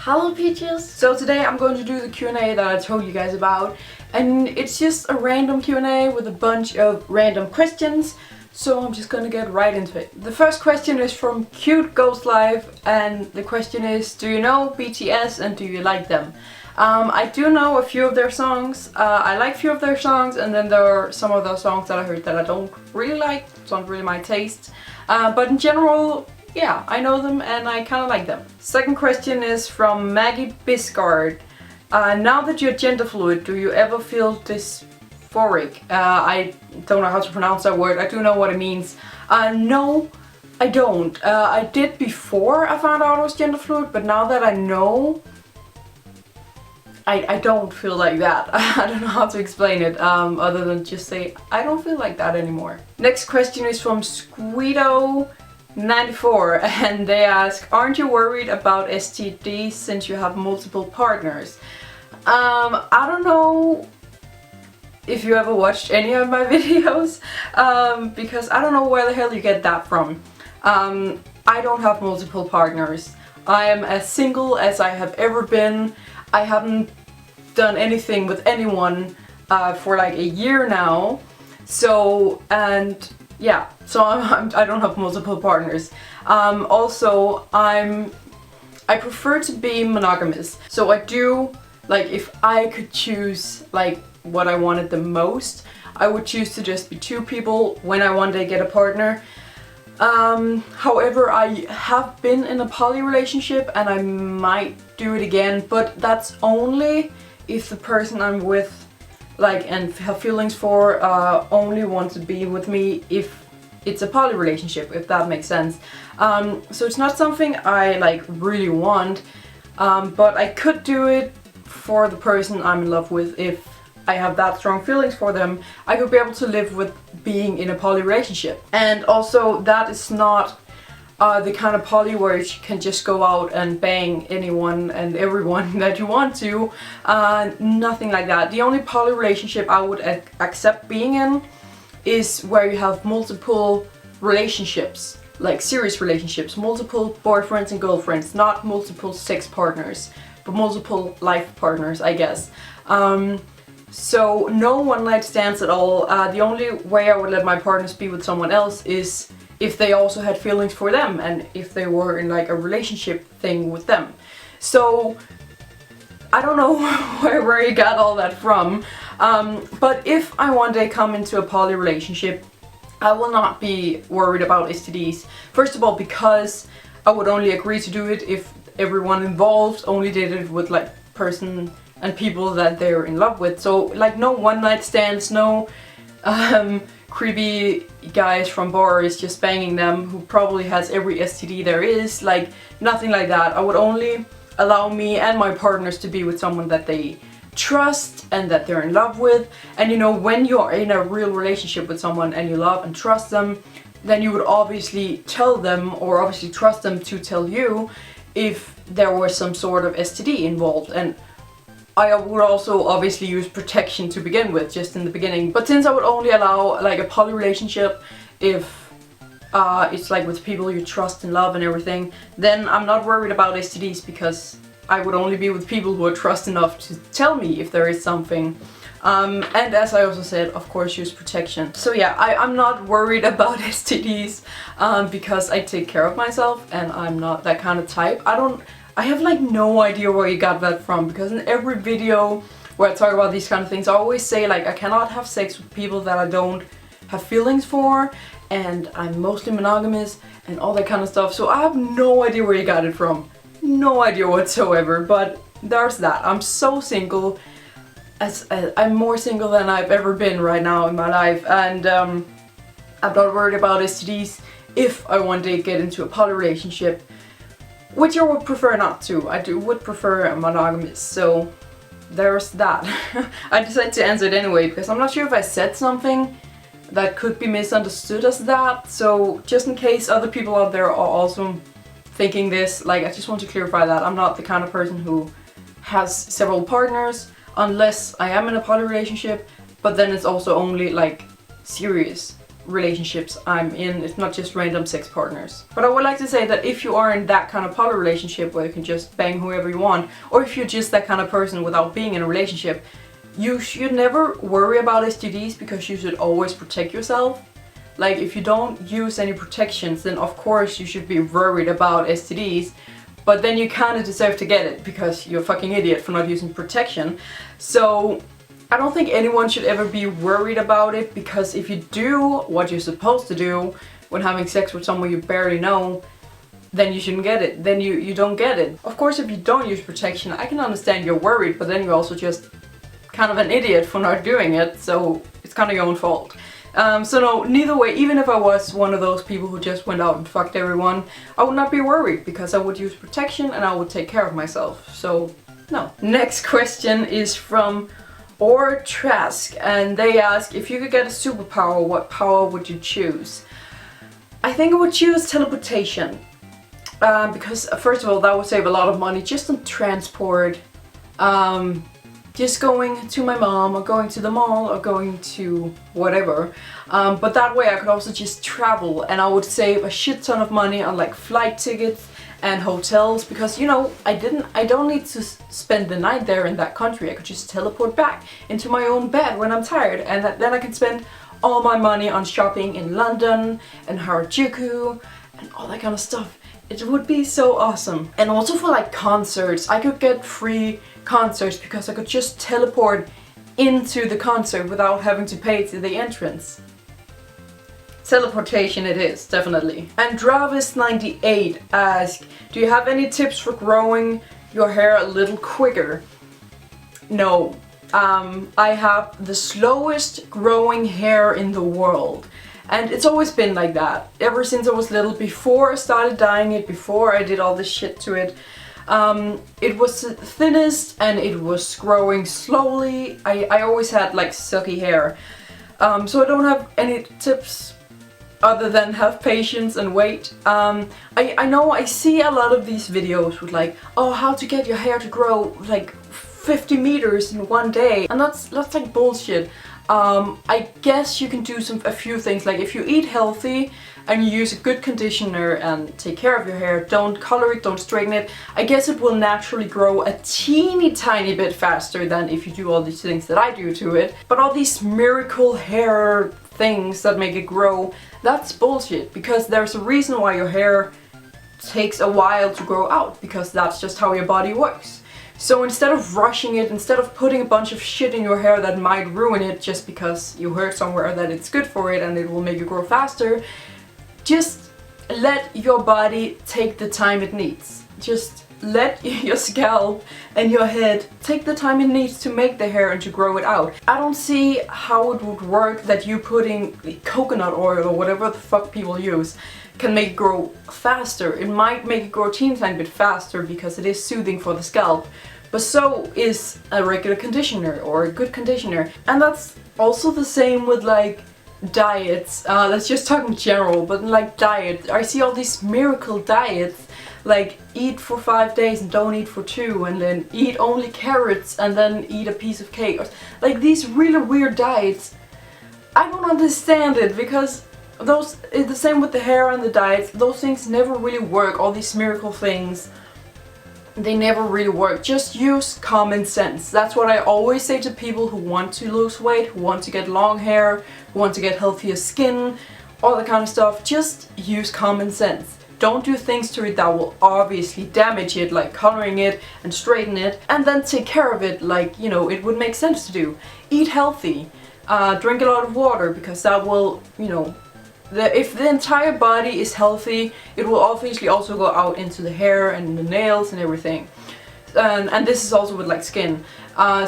Hello Peaches! So today I'm going to do the Q&A that I told you guys about, and it's just a random Q&A with a bunch of random questions, so I'm just gonna get right into it. The first question is from Cute Ghost Life, and the question is, do you know BTS and do you like them? I do know a few of their songs. I like a few of their songs, and then there are some of those songs that I heard that I don't really like. It's not really my taste. But in general, yeah, I know them and I kind of like them. Second question is from Maggie Biscard. Now that you're genderfluid, do you ever feel dysphoric? I don't know how to pronounce that word. I do know what it means. No, I don't. I did before I found out I was genderfluid, but now that I know, I don't feel like that. I don't know how to explain it other than just say I don't feel like that anymore. Next question is from Squeedo94, and they ask, aren't you worried about STDs since you have multiple partners? I don't know if you ever watched any of my videos, because I don't know where the hell you get that from. I don't have multiple partners. I am as single as I have ever been. I haven't done anything with anyone for like a year now. So, and yeah, so I don't have multiple partners. Also, I prefer to be monogamous. So I do, like, if I could choose like what I wanted the most, I would choose to just be two people when I one day get a partner. However, I have been in a poly relationship and I might do it again, but that's only if the person I'm with, like, and have feelings for, only want to be with me if it's a poly relationship, if that makes sense. So it's not something I like really want, but I could do it for the person I'm in love with. If I have that strong feelings for them, I could be able to live with being in a poly relationship. And also, that is not the kind of poly where you can just go out and bang anyone and everyone that you want to. Nothing like that. The only poly relationship I would accept being in is where you have multiple relationships, like serious relationships, multiple boyfriends and girlfriends, not multiple sex partners, but multiple life partners, I guess. So no one night stands at all. The only way I would let my partners be with someone else is if they also had feelings for them and if they were in like a relationship thing with them. So I don't know where you got all that from. But if I one day come into a poly relationship, I will not be worried about STDs. First of all, because I would only agree to do it if everyone involved only did it with like person and people that they're in love with. So like no one night stands, no creepy guys from bars just banging them who probably has every STD there is, like nothing like that. I would only allow me and my partners to be with someone that they trust and that they're in love with. And you know, when you're in a real relationship with someone and you love and trust them, then you would obviously tell them, or obviously trust them to tell you if there was some sort of STD involved. And I would also obviously use protection to begin with, just in the beginning. But since I would only allow like a poly relationship if it's like with people you trust and love and everything, then I'm not worried about STDs, because I would only be with people who are trust enough to tell me if there is something. And as I also said, of course, use protection. So yeah, I'm not worried about STDs because I take care of myself and I'm not that kind of type. I have like no idea where you got that from, because in every video where I talk about these kind of things, I always say like I cannot have sex with people that I don't have feelings for, and I'm mostly monogamous and all that kind of stuff. So I have no idea where you got it from. No idea whatsoever, but there's that. I'm so single. I'm more single than I've ever been right now in my life, and I'm not worried about STDs if I one day get into a poly relationship, which I would prefer not to. would prefer a monogamous, so there's that. I decided to answer it anyway because I'm not sure if I said something that could be misunderstood as that, so just in case other people out there are also thinking this, like, I just want to clarify that I'm not the kind of person who has several partners unless I am in a poly relationship, but then it's also only like serious relationships I'm in. It's not just random sex partners. But I would like to say that if you are in that kind of poly relationship where you can just bang whoever you want, or if you're just that kind of person without being in a relationship, you should never worry about STDs because you should always protect yourself. Like, if you don't use any protections, then of course you should be worried about STDs, but then you kind of deserve to get it because you're a fucking idiot for not using protection. So I don't think anyone should ever be worried about it, because if you do what you're supposed to do when having sex with someone you barely know, then you shouldn't get it. Then you don't get it. Of course, if you don't use protection, I can understand you're worried, but then you're also just kind of an idiot for not doing it, so it's kind of your own fault. So no, neither way, even if I was one of those people who just went out and fucked everyone, I would not be worried because I would use protection and I would take care of myself. So no. Next question is from Or Trask, and they ask, if you could get a superpower, what power would you choose? I think I would choose teleportation, because first of all, that would save a lot of money just on transport, just going to my mom or going to the mall or going to whatever, but that way I could also just travel and I would save a shit ton of money on like flight tickets and hotels, because you know, I don't need to spend the night there in that country. I could just teleport back into my own bed when I'm tired, and then I can spend all my money on shopping in London and Harajuku and all that kind of stuff. It would be so awesome. And also for like concerts, I could get free concerts because I could just teleport into the concert without having to pay to the entrance. Teleportation it is, definitely. And Dravis98 asks, do you have any tips for growing your hair a little quicker? No. I have the slowest growing hair in the world. And it's always been like that. Ever since I was little, before I started dyeing it, before I did all this shit to it. It was the thinnest and it was growing slowly. I always had like silky hair. So I don't have any tips other than have patience and wait. I know I see a lot of these videos with like, oh, how to get your hair to grow like 50 meters in one day. And that's like bullshit. I guess you can do a few things, like if you eat healthy and you use a good conditioner and take care of your hair, don't color it, don't straighten it, I guess it will naturally grow a teeny tiny bit faster than if you do all these things that I do to it. But all these miracle hair things that make it grow, that's bullshit, because there's a reason why your hair takes a while to grow out, because that's just how your body works. So instead of rushing it, instead of putting a bunch of shit in your hair that might ruin it just because you heard somewhere that it's good for it and it will make you grow faster, just let your body take the time it needs. Just let your scalp and your head take the time it needs to make the hair and to grow it out. I don't see how it would work that you putting coconut oil or whatever the fuck people use can make it grow faster. It might make it grow a teeny tiny bit faster because it is soothing for the scalp, but so is a regular conditioner or a good conditioner. And that's also the same with like diets. Let's just talk in general, but like diet, I see all these miracle diets, like eat for 5 days and don't eat for 2, and then eat only carrots and then eat a piece of cake. Like these really weird diets. I don't understand it, because those, it's the same with the hair and the diets, those things never really work. All these miracle things, they never really work. Just use common sense. That's what I always say to people who want to lose weight, who want to get long hair, who want to get healthier skin, all that kind of stuff. Just use common sense. Don't do things to it that will obviously damage it, like coloring it and straighten it, and then take care of it like, you know, it would make sense to do. Eat healthy, drink a lot of water, because that will, you know, if the entire body is healthy, it will obviously also go out into the hair and the nails and everything. And this is also with like skin.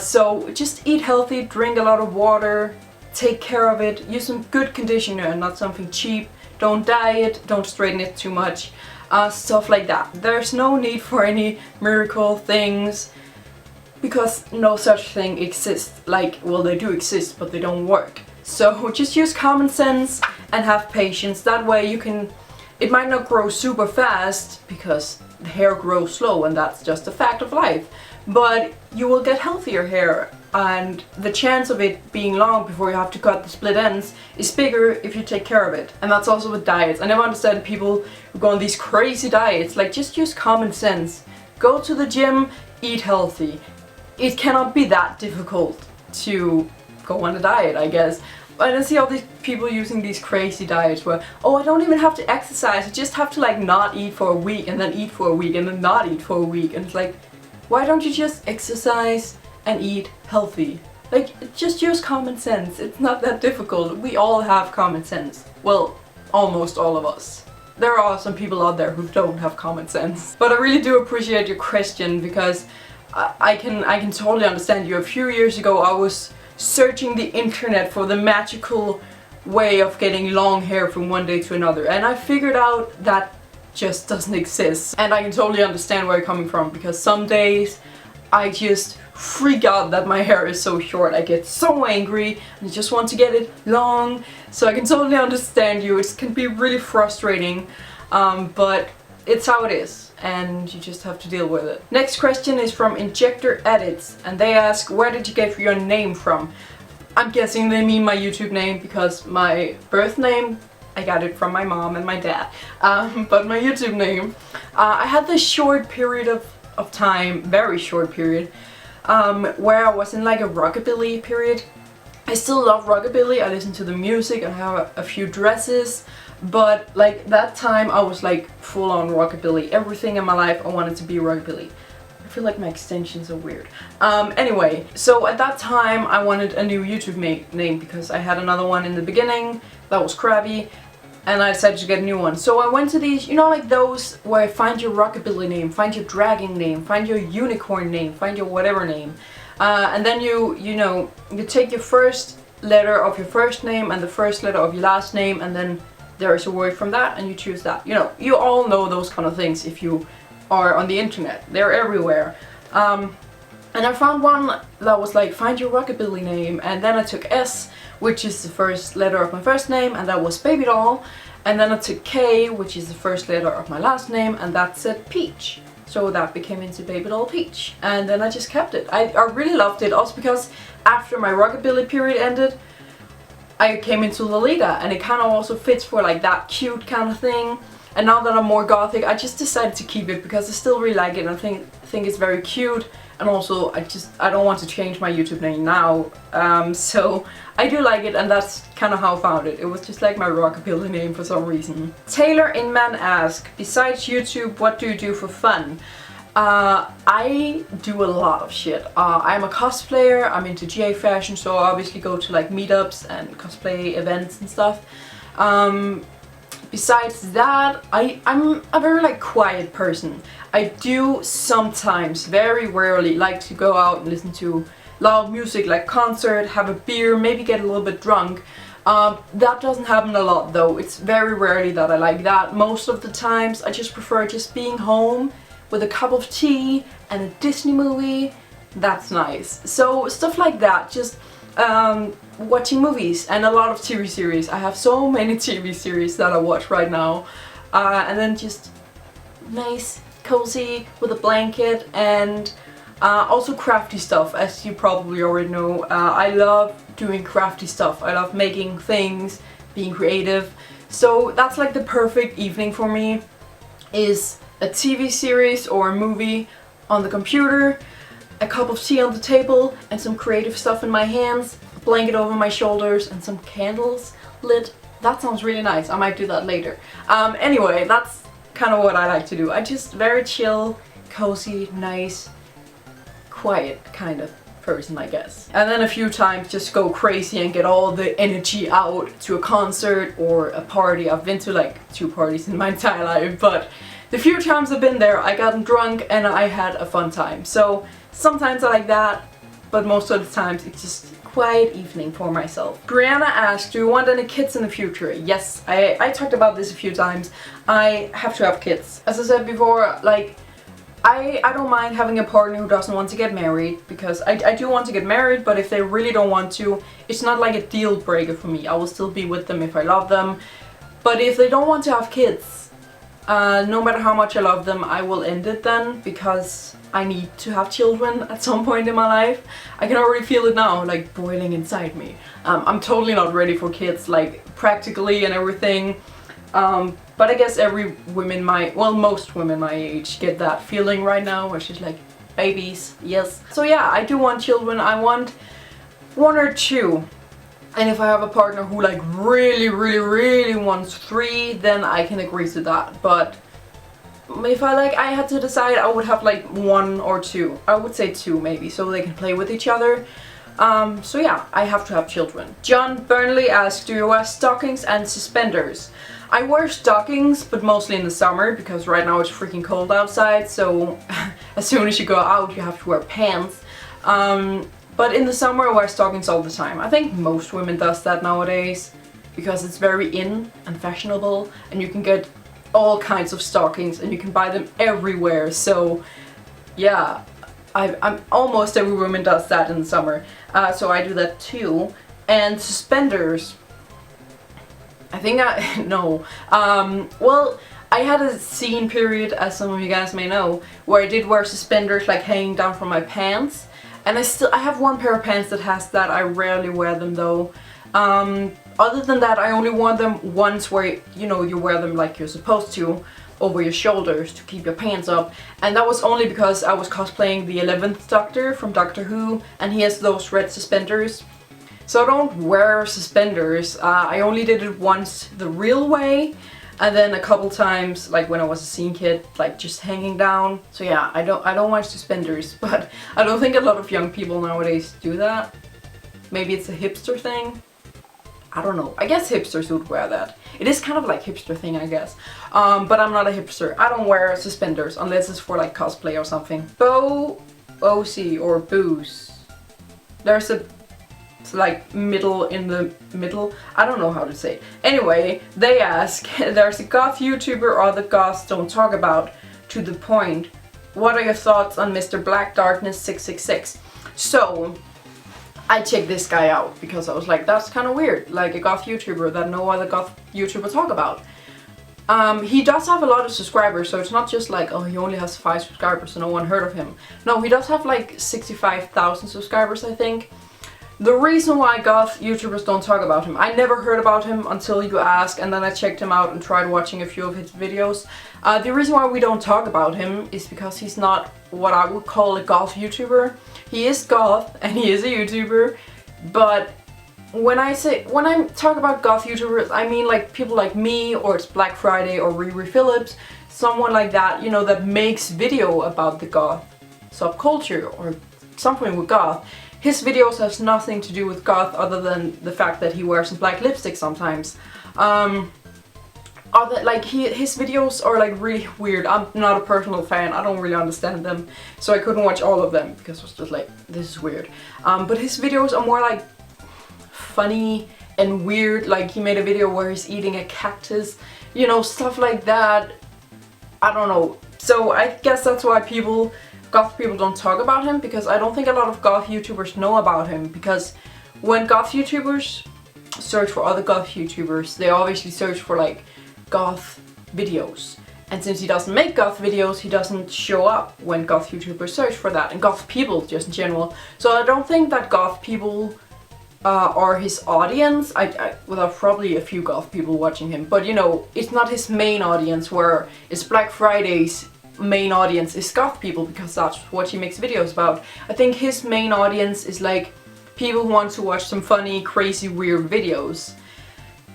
So just eat healthy, drink a lot of water, take care of it, use some good conditioner and not something cheap. Don't dye it, don't straighten it too much, stuff like that. There's no need for any miracle things, because no such thing exists. Like, well, they do exist, but they don't work. So just use common sense and have patience. That way you can, it might not grow super fast because the hair grows slow, and that's just a fact of life. But you will get healthier hair, and the chance of it being long before you have to cut the split ends is bigger if you take care of it. And that's also with diets. I never understand people who go on these crazy diets. Like, just use common sense. Go to the gym, eat healthy. It cannot be that difficult to go on a diet, I guess. But I see all these people using these crazy diets where, oh, I don't even have to exercise, I just have to like not eat for a week and then eat for a week and then not eat for a week. And it's like, why don't you just exercise and eat healthy? Like, just use common sense. It's not that difficult. We all have common sense. Well, almost all of us. There are some people out there who don't have common sense. But I really do appreciate your question, because I can totally understand you. A few years ago I was searching the internet for the magical way of getting long hair from one day to another, and I figured out that just doesn't exist. And I can totally understand where you're coming from, because some days I just freak out that my hair is so short. I get so angry and I just want to get it long. So I can totally understand you. It can be really frustrating, but it's how it is, and you just have to deal with it. Next question is from Injector Edits, and they ask, where did you get your name from? I'm guessing they mean my YouTube name, because my birth name, I got it from my mom and my dad. But my YouTube name, I had this short period of time, very short period, where I was in like a rockabilly period. I still love rockabilly, I listen to the music, I have a few dresses. But like that time I was like full on rockabilly. Everything in my life I wanted to be rockabilly. I feel like my extensions are weird. Anyway, so at that time I wanted a new YouTube name, because I had another one in the beginning that was crappy, and I decided to get a new one. So I went to these, you know, like those where find your rockabilly name, find your dragging name, find your unicorn name, find your whatever name. And then you take your first letter of your first name and the first letter of your last name, and then there is a word from that and you choose that. You know, you all know those kind of things if you are on the internet. They're everywhere. And I found one that was like, find your rockabilly name, and then I took S, which is the first letter of my first name, and that was Baby Doll. And then I took K, which is the first letter of my last name, and that said Peach. So that became into Baby Doll Peach. And then I just kept it. I really loved it, also because after my rockabilly period ended, I came into Lolita, and it kind of also fits for like that cute kind of thing. And now that I'm more gothic, I just decided to keep it because I still really like it, and I think it's very cute. And also I don't want to change my YouTube name now, so I do like it, and that's kind of how I found it. It was just like my rockabilly name for some reason. Taylor Inman asks, besides YouTube, what do you do for fun? I do a lot of shit. I'm a cosplayer, I'm into GA fashion, so I obviously go to like meetups and cosplay events and stuff. Besides that, I'm a very like quiet person. I do sometimes, very rarely, like to go out and listen to loud music, like concert, have a beer, maybe get a little bit drunk. That doesn't happen a lot though. It's very rarely that I like that. Most of the times I just prefer just being home with a cup of tea and a Disney movie. That's nice. So stuff like that, just watching movies and a lot of TV series. I have so many TV series that I watch right now. And then just nice, cozy with a blanket, and also crafty stuff, as you probably already know. I love doing crafty stuff. I love making things, being creative. So that's like the perfect evening for me, is a TV series or a movie on the computer, a cup of tea on the table, and some creative stuff in my hands, a blanket over my shoulders, and some candles lit. That sounds really nice. I might do that later. Anyway, that's kind of what I like to do. I just very chill, cozy, nice, quiet kind of person, I guess. And then a few times just go crazy and get all the energy out to a concert or a party. I've been to like 2 parties in my entire life, but the few times I've been there, I got drunk and I had a fun time. So sometimes I like that, but most of the times it's just a quiet evening for myself. Brianna asked, do you want any kids in the future? Yes, I talked about this a few times. I have to have kids. As I said before, like, I don't mind having a partner who doesn't want to get married, because I do want to get married, but if they really don't want to, it's not like a deal breaker for me. I will still be with them if I love them. But if they don't want to have kids, No matter how much I love them, I will end it then, because I need to have children at some point in my life. I can already feel it now, like boiling inside me. I'm totally not ready for kids, like practically and everything. But I guess most women my age get that feeling right now, where she's like, babies, yes. So yeah, I do want children. I want 1 or 2. And if I have a partner who like really wants 3, then I can agree to that. But if I had to decide, I would have like 1 or 2. I would say 2 maybe, so they can play with each other. So yeah, I have to have children. John Burnley asked, do you wear stockings and suspenders? I wear stockings, but mostly in the summer, because right now it's freaking cold outside, so as soon as you go out you have to wear pants. But in the summer I wear stockings all the time. I think most women does that nowadays, because it's very in and fashionable, and you can get all kinds of stockings and you can buy them everywhere. So yeah, I'm almost every woman does that in the summer. So I do that too. And suspenders, I think no. Well, I had a scene period, as some of you guys may know, where I did wear suspenders like hanging down from my pants. And I have 1 pair of pants that has that. I rarely wear them though. Other than that, I only wore them once, where you wear them like you're supposed to, over your shoulders to keep your pants up. And that was only because I was cosplaying the 11th Doctor from Doctor Who, and he has those red suspenders. So I don't wear suspenders. I only did it once the real way, and then a couple times like when I was a scene kid, like just hanging down. So yeah, I don't wear suspenders, but I don't think a lot of young people nowadays do that. Maybe it's a hipster thing. I don't know. I guess hipsters would wear that. It is kind of like hipster thing, I guess. But I'm not a hipster. I don't wear suspenders unless it's for like cosplay or something. OC or booze. There's a like middle in the middle. I don't know how to say it. Anyway, they ask, there's a goth YouTuber or the goths don't talk about, to the point. What are your thoughts on Mr. Black Darkness 666? So I checked this guy out because I was like, that's kind of weird, like a goth YouTuber that no other goth YouTuber talk about. He does have a lot of subscribers, so it's not just like, oh, he only has 5 subscribers and no one heard of him. No, he does have like 65,000 subscribers, I think. The reason why goth YouTubers don't talk about him, I never heard about him until you asked, and then I checked him out and tried watching a few of his videos. The reason why we don't talk about him is because he's not what I would call a goth YouTuber. He is goth and he is a YouTuber, but when I talk about goth YouTubers, I mean like people like me, or it's Black Friday or Riri Phillips, someone like that, you know, that makes video about the goth subculture or something with goth. His videos has nothing to do with goth other than the fact that he wears some black lipstick sometimes. His videos are like really weird. I'm not a personal fan, I don't really understand them, so I couldn't watch all of them because I was just like, this is weird. But his videos are more like funny and weird, like he made a video where he's eating a cactus, you know, stuff like that. I don't know. So I guess that's why goth people don't talk about him, because I don't think a lot of goth YouTubers know about him, because when goth YouTubers search for other goth YouTubers, they obviously search for like goth videos. And since he doesn't make goth videos, he doesn't show up when goth YouTubers search for that, and goth people just in general. So I don't think that goth people are his audience. Well, probably a few goth people watching him, but you know, it's not his main audience, where it's Black Friday's main audience is goth people, because that's what he makes videos about. I think his main audience is like people who want to watch some funny, crazy, weird videos.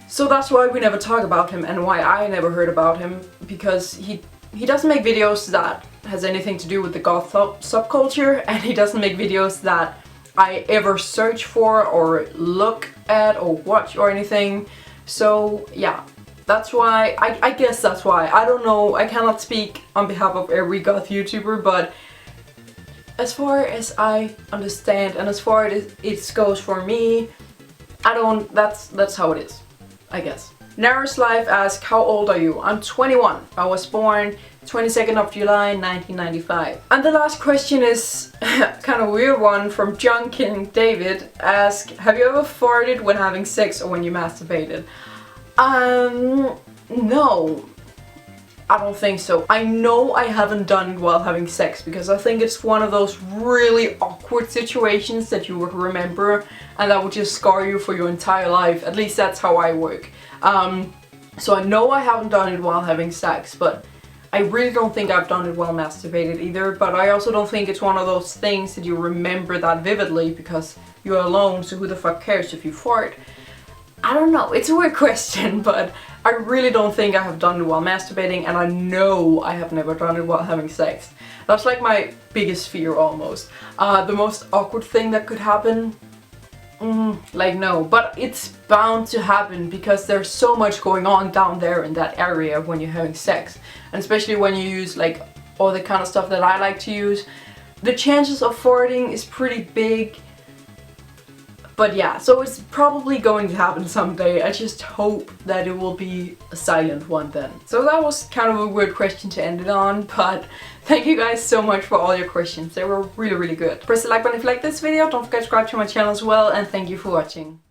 So that's why we never talk about him, and why I never heard about him, because he doesn't make videos that has anything to do with the goth subculture, and he doesn't make videos that I ever search for or look at or watch or anything. So yeah, that's why, I guess that's why. I don't know, I cannot speak on behalf of every goth YouTuber, but as far as I understand and as far as it goes for me, that's how it is, I guess. Nara's Life asks, how old are you? I'm 21. I was born 22nd of July 1995. And the last question is kind of a weird one from John King David. Ask, have you ever farted when having sex or when you masturbated? No. I don't think so. I know I haven't done it while having sex because I think it's one of those really awkward situations that you would remember and that would just scar you for your entire life. At least that's how I work. So I know I haven't done it while having sex, but I really don't think I've done it while masturbated either. But I also don't think it's one of those things that you remember that vividly because you're alone, so who the fuck cares if you fart? I don't know, it's a weird question, but I really don't think I have done it while masturbating, and I know I have never done it while having sex. That's like my biggest fear almost. The most awkward thing that could happen? Like no, but it's bound to happen because there's so much going on down there in that area when you're having sex. And especially when you use like all the kind of stuff that I like to use. The chances of farting is pretty big. But yeah, so it's probably going to happen someday. I just hope that it will be a silent one then. So that was kind of a weird question to end it on, but thank you guys so much for all your questions. They were really, really good. Press the like button if you like this video. Don't forget to subscribe to my channel as well, and thank you for watching.